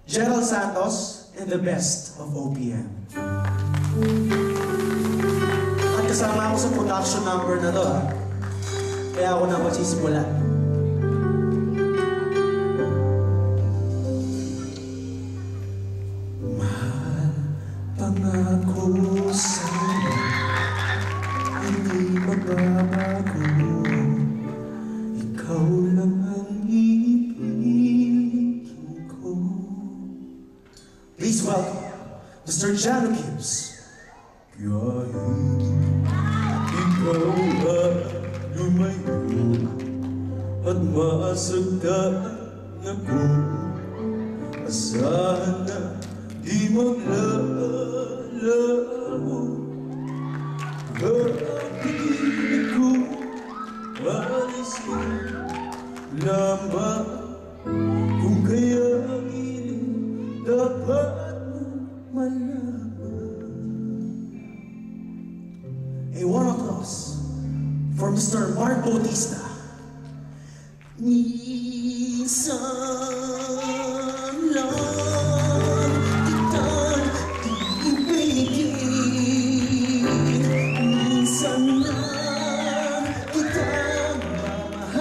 Gerald Santos and the best of OPM. At kasama ako sa production number na to, ha? Kaya ako na magsisimula. Mahal, pangako sa'yo, hindi magbabago. Ikaw lang ang ibigin ko. Please welcome Mr. Jano Gibbs. Kahit ikaw ay lumayo at masagdan ako, asahan na di maglalaho. Pag-ibig ko alisin lamang, kung kayanin dapat mo malaman. A warm applause for Mr. Mark Bautista. Minsan lang kitang ibigin, minsan lang kitang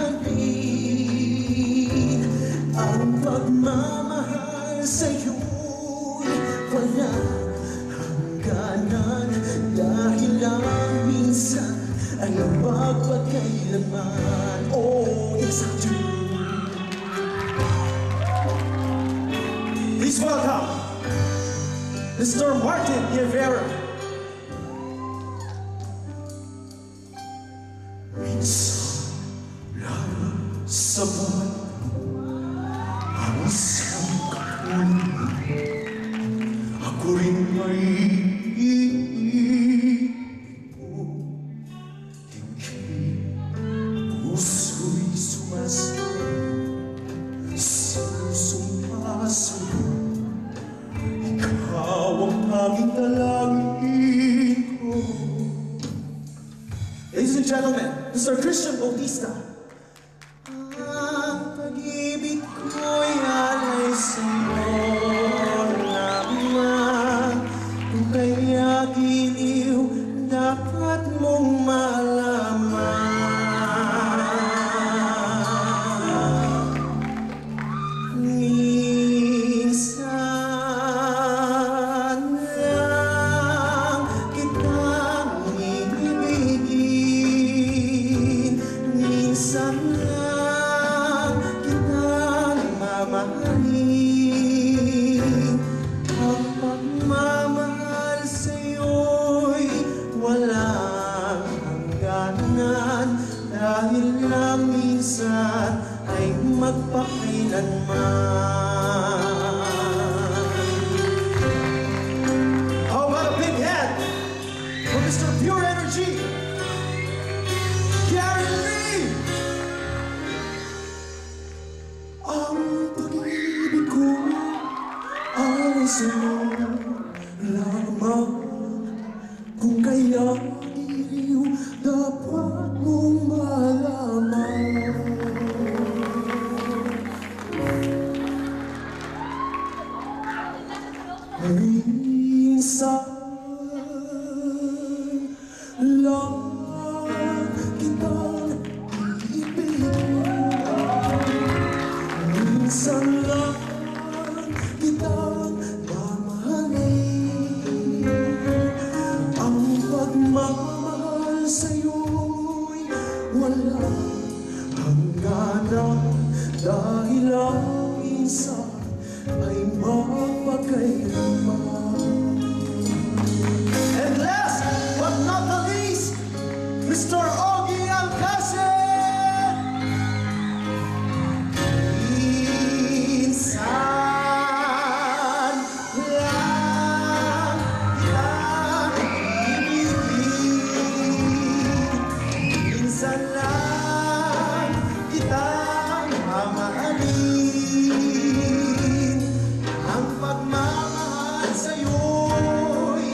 mamahalin. Ang pagmamahal sa'yo'y walang hangganan, dahil lang minsan ay magpagkailaman. Oh, yes, I do. Please welcome Mr. Martin Rivera. Minsan lang sa buhay ang isang katulad, ako rin may puso'y sumasalo. Ikaw ang aming dalangin ko. Ladies and gentlemen, Mr. Christian Bautista. Ang pag-ibig ko'y alay sa'yo lamang, kung kaya giliw dapat mong malaman. Ang pagmamahal sa'yo'y walang hangganan, dahil lang minsan ay magpakailanman. How about a big hand for Mr. Pure Energy, Gary Lee? Ang pag-ibig ko ay sa'yo lamang, kung kaya iliw dapat mong malaman. Minsan lang kitang ibigin, minsan lang kitang mamahalin. Ang pagmamahal sa'yo'y walang hangganan, dahil ang minsan ay mapagkailanman. And last but not the least, Mr. Ogie Alcacen. Minsan lang kitang ibigin, minsan lang kitang mamahalin. Ang pagmamahal sa'yo'y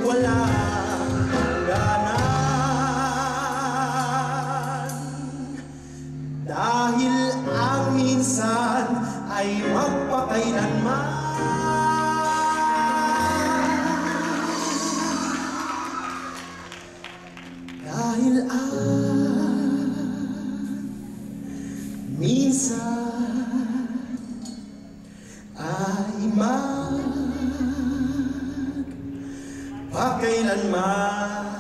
walang hangganan, dahil ang minsan ay magpakailanman. Dahil minsan ay magpakailanman